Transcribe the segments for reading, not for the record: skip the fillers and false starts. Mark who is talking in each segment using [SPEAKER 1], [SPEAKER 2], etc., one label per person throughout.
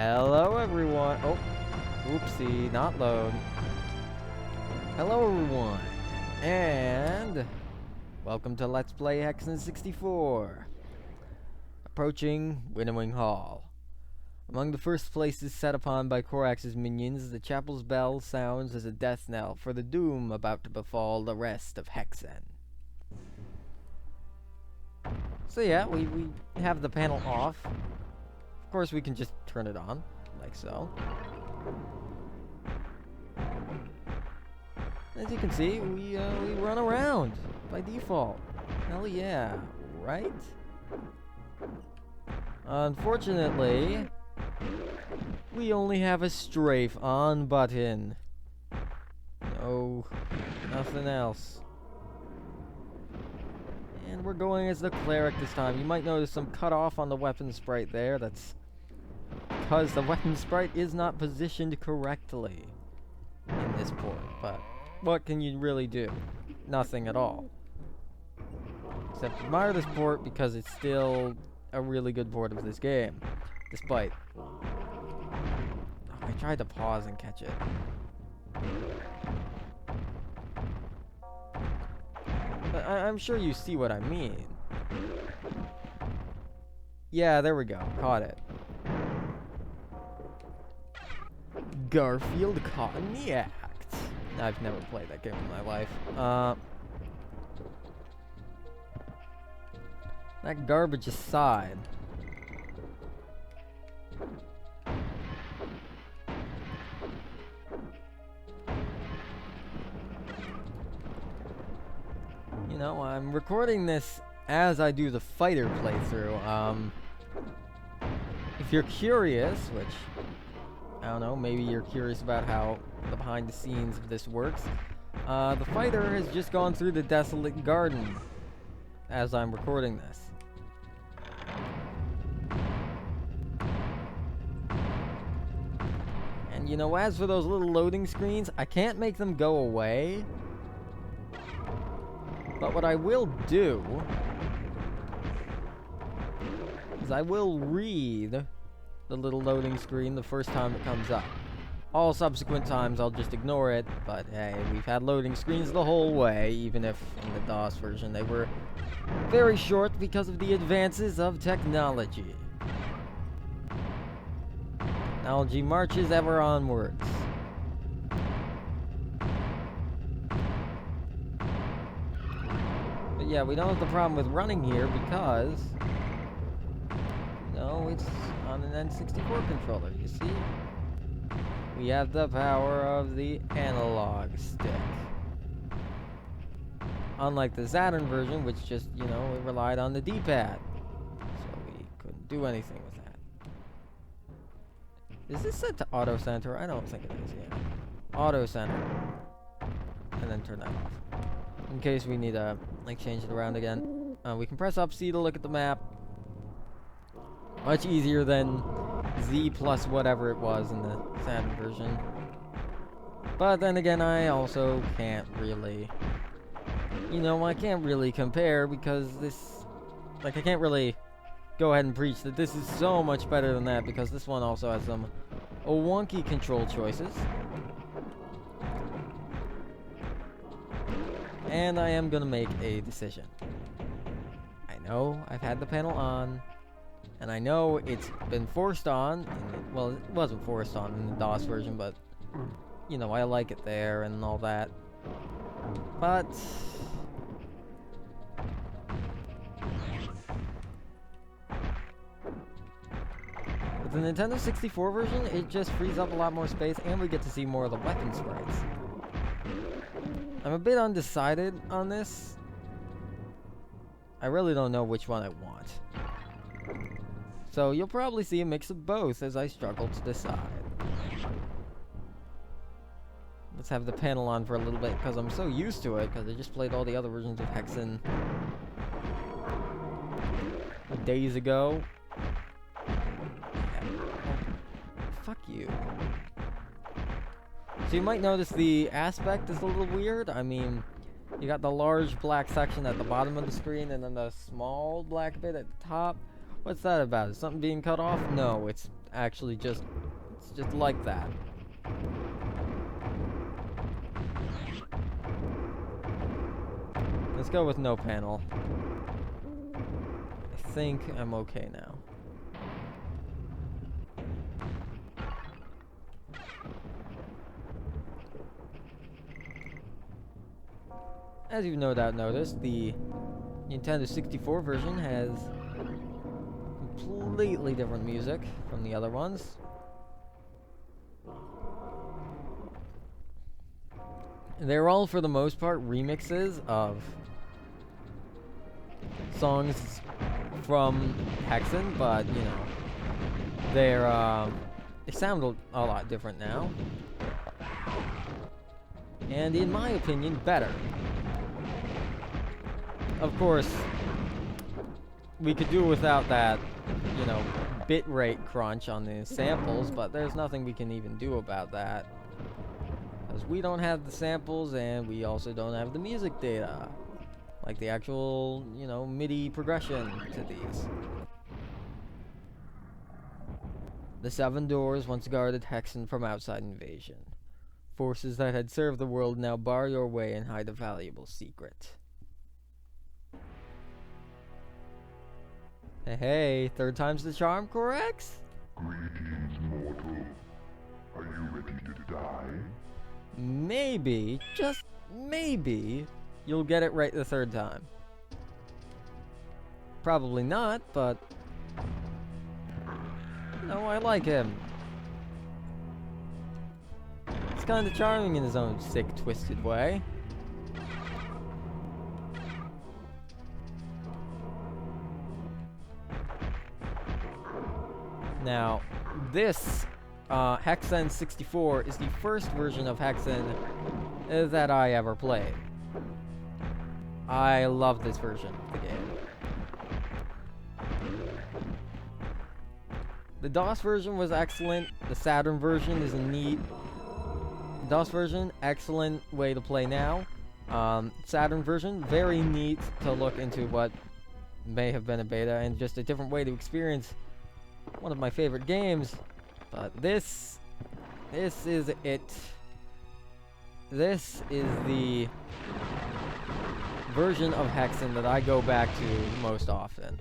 [SPEAKER 1] Hello everyone. Oh, oopsie, not load. Hello everyone, and welcome to Let's Play Hexen 64. Approaching Winnowing Hall. Among the first places set upon by Korax's minions, the chapel's bell sounds as a death knell for the doom about to befall the rest of Hexen. So yeah, we have the panel off. Of course, we can just turn it on, like so. As you can see, we run around by default. Hell yeah, right? Unfortunately, we only have a strafe on button. No, nothing else. And we're going as the cleric this time. You might notice some cut off on the weapon sprite there. That's because the weapon sprite is not positioned correctly in this port. But what can you really do? Nothing at all. Except admire this port because it's still a really good port of this game. Despite... Oh, I tried to pause and catch it. But I'm sure you see what I mean. Yeah, there we go. Caught it. Garfield caught in the act. I've never played that game in my life. That garbage aside. You know, I'm recording this as I do the fighter playthrough. If you're curious, which, I don't know, maybe you're curious about how the behind the scenes of this works, the fighter has just gone through the desolate garden as I'm recording this. And you know, as for those little loading screens, I can't make them go away. But what I will do is I will read the little loading screen the first time it comes up. All subsequent times I'll just ignore it, but hey, we've had loading screens the whole way, even if in the DOS version they were very short because of the advances of technology. Technology marches ever onwards. But yeah, we don't have the problem with running here because, no, it's on an N64 controller, you see? We have the power of the analog stick. Unlike the Saturn version, which just, you know, it relied on the D-pad. So we couldn't do anything with that. Is this set to auto center? I don't think it is, yeah. Auto center. And then turn that off. In case we need to, like, change it around again. We can press up C to look at the map. Much easier than Z plus whatever it was in the Saturn version. But then again, I also can't really... You know, I can't really compare because this... Like, I can't really go ahead and preach that this is so much better than that because this one also has some wonky control choices. And I am gonna make a decision. I know I've had the panel on, and I know it's been forced on. Well, it wasn't forced on in the DOS version, but, you know, I like it there and all that. But... with the Nintendo 64 version, it just frees up a lot more space, and we get to see more of the weapon sprites. I'm a bit undecided on this. I really don't know which one I want. So you'll probably see a mix of both as I struggle to decide. Let's have the panel on for a little bit because I'm so used to it because I just played all the other versions of Hexen days ago. Fuck you. So you might notice the aspect is a little weird. I mean, you got the large black section at the bottom of the screen and then the small black bit at the top. What's that about? Is something being cut off? No, it's actually just, it's just like that. Let's go with no panel. I think I'm okay now. As you've no doubt noticed, the Nintendo 64 version has completely different music from the other ones. They're all, for the most part, remixes of songs from Hexen, but, you know, they sound a lot different now. And in my opinion, better. Of course, we could do without that, you know, bitrate crunch on the samples, but there's nothing we can even do about that. Because we don't have the samples, and we also don't have the music data. Like the actual, you know, MIDI progression to these. The Seven Doors once guarded Hexen from outside invasion. Forces that had served the world now bar your way and hide a valuable secret. Hey, third time's the charm, correct?
[SPEAKER 2] Greetings, mortal. Are you ready to die?
[SPEAKER 1] Maybe, just maybe, you'll get it right the third time. Probably not, but... no, I like him. He's kinda charming in his own sick, twisted way. Now, this Hexen 64 is the first version of Hexen that I ever played. I love this version of the game. The DOS version was excellent. The Saturn version is a neat... DOS version, excellent way to play now. Saturn version, very neat to look into what may have been a beta, and just a different way to experience one of my favorite games. But this is it. This is the version of Hexen that I go back to most often.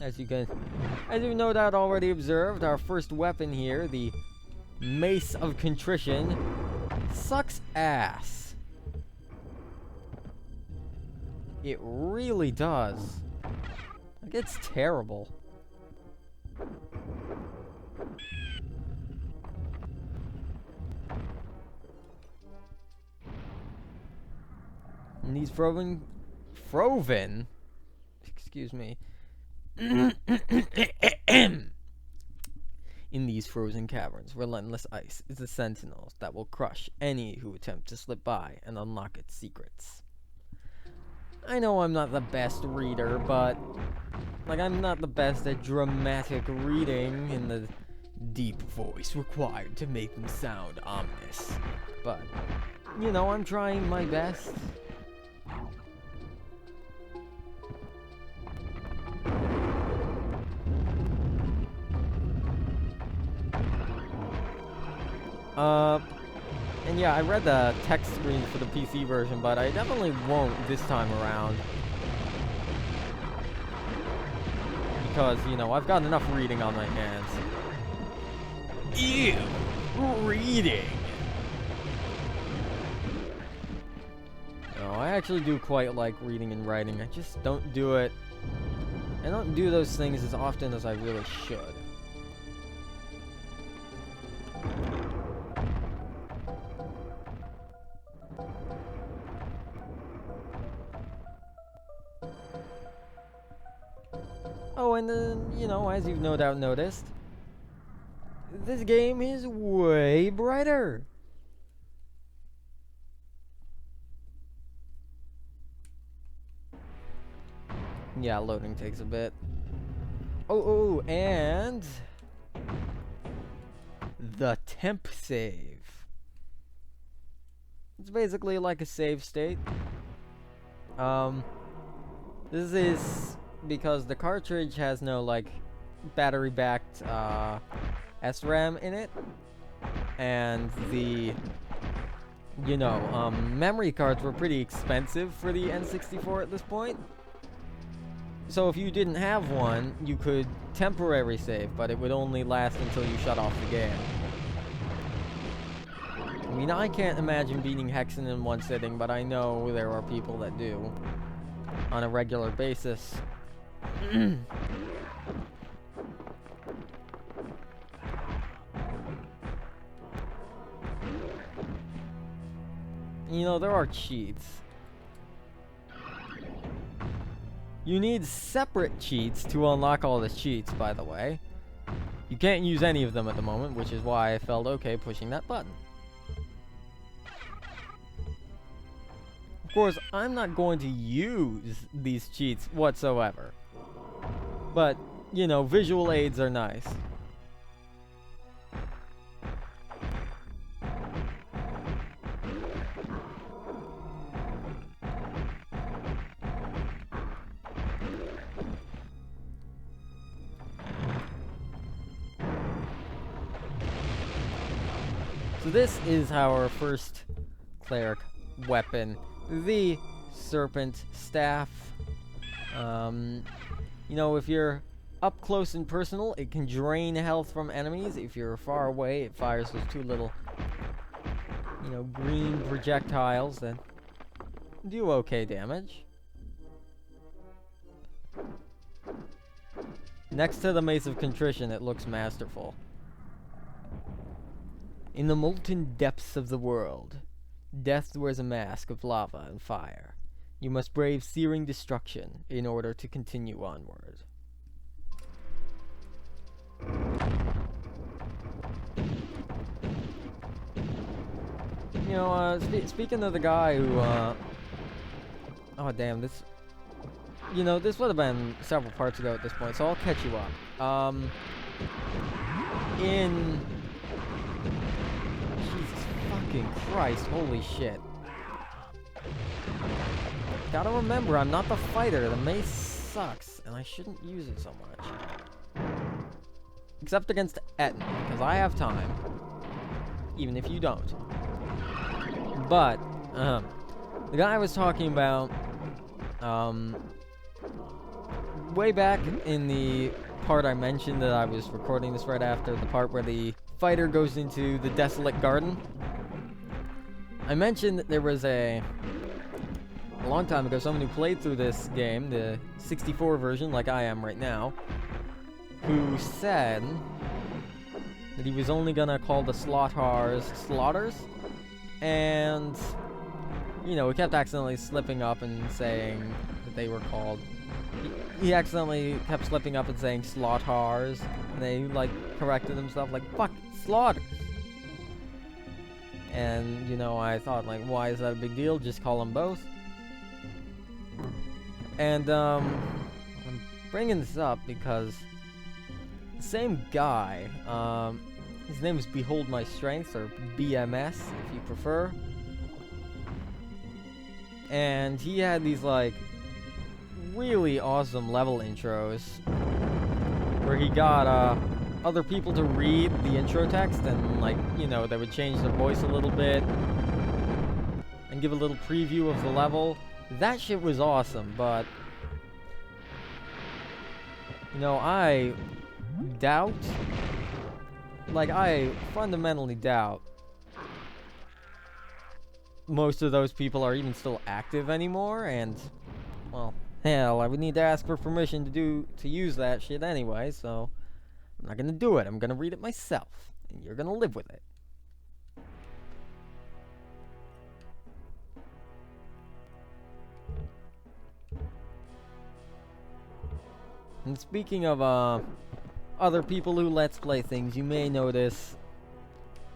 [SPEAKER 1] As you no doubt already observed, our first weapon here, the Mace of Contrition, sucks ass. It really does. Like, it's terrible. And these Froven, excuse me. In these frozen caverns, relentless ice is the sentinels that will crush any who attempt to slip by and unlock its secrets. I know I'm not the best reader, but like, I'm not the best at dramatic reading in the deep voice required to make them sound ominous. But, you know, I'm trying my best. And yeah, I read the text screen for the PC version, but I definitely won't this time around. Because, you know, I've got enough reading on my hands. Ew! Reading! No, I actually do quite like reading and writing. I just don't do it. I don't do those things as often as I really should. Oh, and you know, as you've no doubt noticed, this game is way brighter. Yeah, loading takes a bit. Oh, and the temp save. It's basically like a save state. This is because the cartridge has no, like, battery-backed, SRAM in it. And the, you know, memory cards were pretty expensive for the N64 at this point. So if you didn't have one, you could temporary save, but it would only last until you shut off the game. I mean, I can't imagine beating Hexen in one sitting, but I know there are people that do on a regular basis. You know, there are cheats. You need separate cheats to unlock all the cheats, by the way. You can't use any of them at the moment, which is why I felt okay pushing that button. Of course, I'm not going to use these cheats whatsoever. But, you know, visual aids are nice. So this is our first cleric weapon, the Serpent Staff. You know, if you're up close and personal, it can drain health from enemies. If you're far away, it fires those two little, you know, green projectiles that do okay damage. Next to the Mace of Contrition, it looks masterful. In the molten depths of the world, death wears a mask of lava and fire. You must brave searing destruction in order to continue onward. You know, speaking of the guy who, oh damn, this... You know, this would have been several parts ago at this point, so I'll catch you up. In... Jesus fucking Christ, holy shit. Gotta remember, I'm not the fighter. The mace sucks, and I shouldn't use it so much. Except against Etten, because I have time. Even if you don't. But, the guy I was talking about, way back in the part I mentioned that I was recording this right after, the part where the fighter goes into the desolate garden. I mentioned that there was a long time ago, someone who played through this game, the 64 version, like I am right now, who said that he was only gonna call the Slaughters slaughters, and, you know, he kept accidentally slipping up and saying that they were called... He accidentally kept slipping up and saying Slaughters, and they, like, corrected himself, like, fuck, Slaughters! And, you know, I thought, like, why is that a big deal? Just call them both. And, I'm bringing this up because the same guy, his name is Behold My Strength, or BMS, if you prefer. And he had these, like, really awesome level intros where he got, other people to read the intro text and, like, you know, they would change the voice a little bit and give a little preview of the level. That shit was awesome, but, you know, I doubt, like, I fundamentally doubt most of those people are even still active anymore, and, well, hell, I would need to ask for permission to use that shit anyway, so I'm not gonna do it. I'm gonna read it myself, and you're gonna live with it. And speaking of, other people who Let's Play things, you may notice,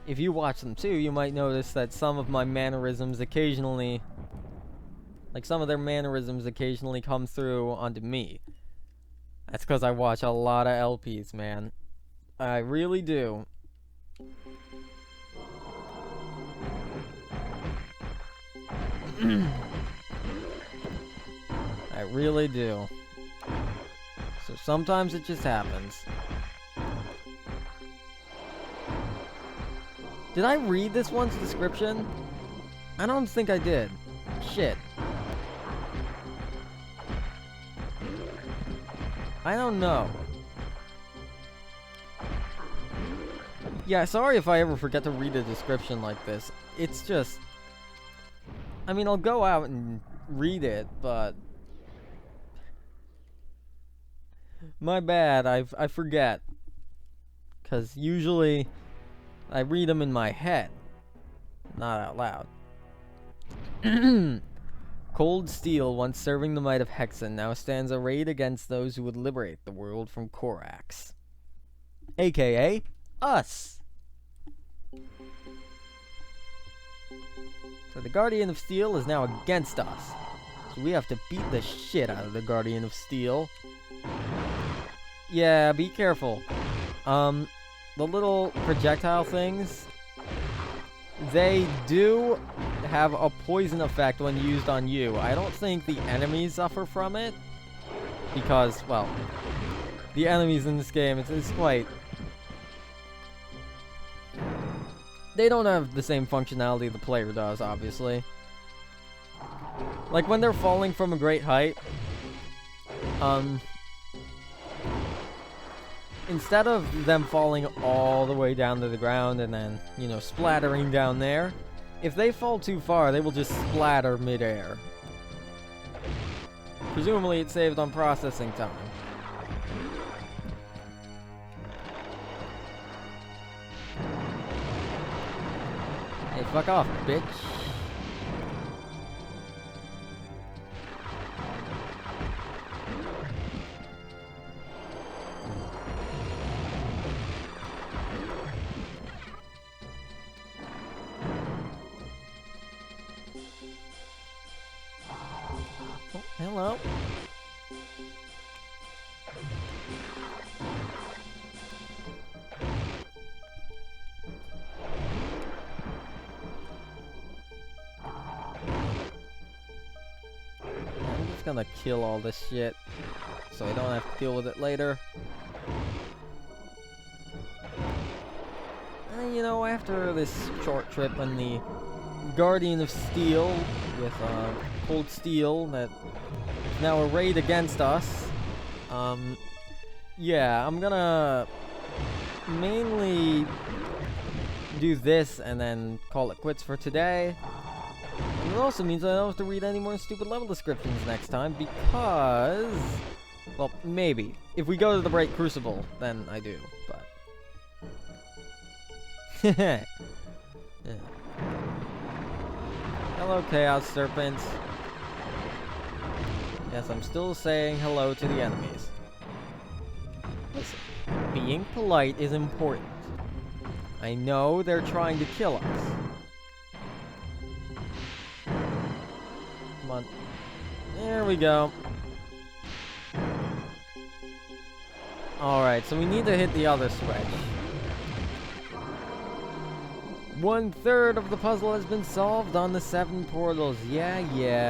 [SPEAKER 1] if you watch them too, you might notice that some of my mannerisms occasionally, like some of their mannerisms occasionally come through onto me. That's because I watch a lot of LPs, man. I really do. I really do. So sometimes it just happens. Did I read this one's description? I don't think I did. Shit. I don't know. Yeah, sorry if I ever forget to read a description like this. It's just... I mean, I'll go out and read it, but... My bad, I forget. Because usually, I read them in my head. Not out loud. Cold Steel, once serving the might of Hexen, now stands arrayed against those who would liberate the world from Korax. AKA, us! So the Guardian of Steel is now against us. So we have to beat the shit out of the Guardian of Steel. Yeah, be careful. The little projectile things, they do have a poison effect when used on you. I don't think the enemies suffer from it. Because, well, the enemies in this game, it's quite... They don't have the same functionality the player does, obviously. Like, when they're falling from a great height, instead of them falling all the way down to the ground and then, you know, splattering down there, if they fall too far, they will just splatter midair. Presumably, it's saved on processing time. Hey, fuck off, bitch. Oh, hello. Gonna kill all this shit so I don't have to deal with it later. You know, after this short trip on the Guardian of Steel with Cold Steel that is now arrayed against us, yeah, I'm gonna mainly do this and then call it quits for today. And it also means I don't have to read any more stupid level descriptions next time, because... Well, maybe. If we go to the Bright Crucible, then I do, but... Yeah. Hello, Chaos Serpents. Yes, I'm still saying hello to the enemies. Listen, being polite is important. I know they're trying to kill us. Come on. There we go. Alright, so we need to hit the other switch. 1/3 of the puzzle has been solved on the 7 portals. Yeah.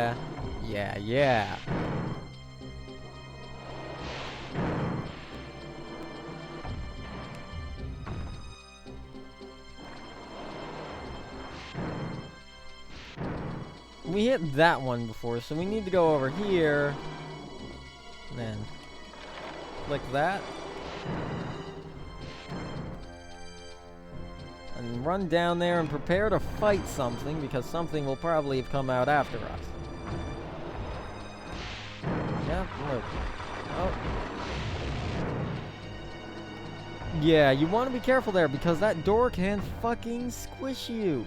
[SPEAKER 1] We hit that one before, so we need to go over here. And then click that. And run down there and prepare to fight something, because something will probably have come out after us. Yeah, look. Oh. Yeah, you want to be careful there, because that door can fucking squish you.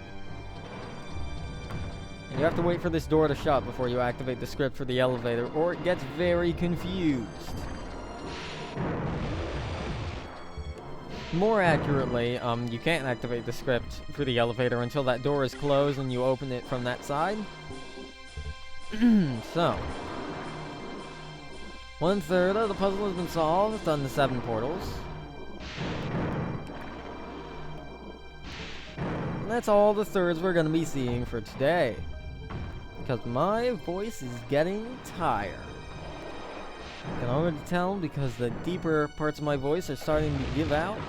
[SPEAKER 1] And you have to wait for this door to shut before you activate the script for the elevator, or it gets very confused. More accurately, you can't activate the script for the elevator until that door is closed and you open it from that side. So, 1/3 of the puzzle has been solved on the 7 portals. And that's all the thirds we're going to be seeing for today. because my voice is getting tired. I can already tell because the deeper parts of my voice are starting to give out.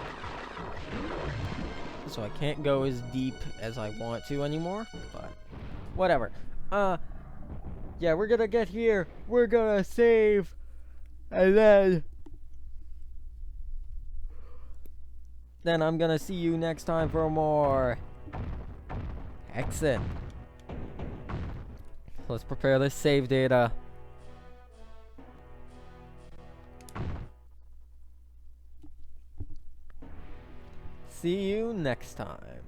[SPEAKER 1] So I can't go as deep as I want to anymore, but whatever. Yeah, we're gonna get here. We're gonna save. And then I'm gonna see you next time for more Hexen. Let's prepare this save data. See you next time.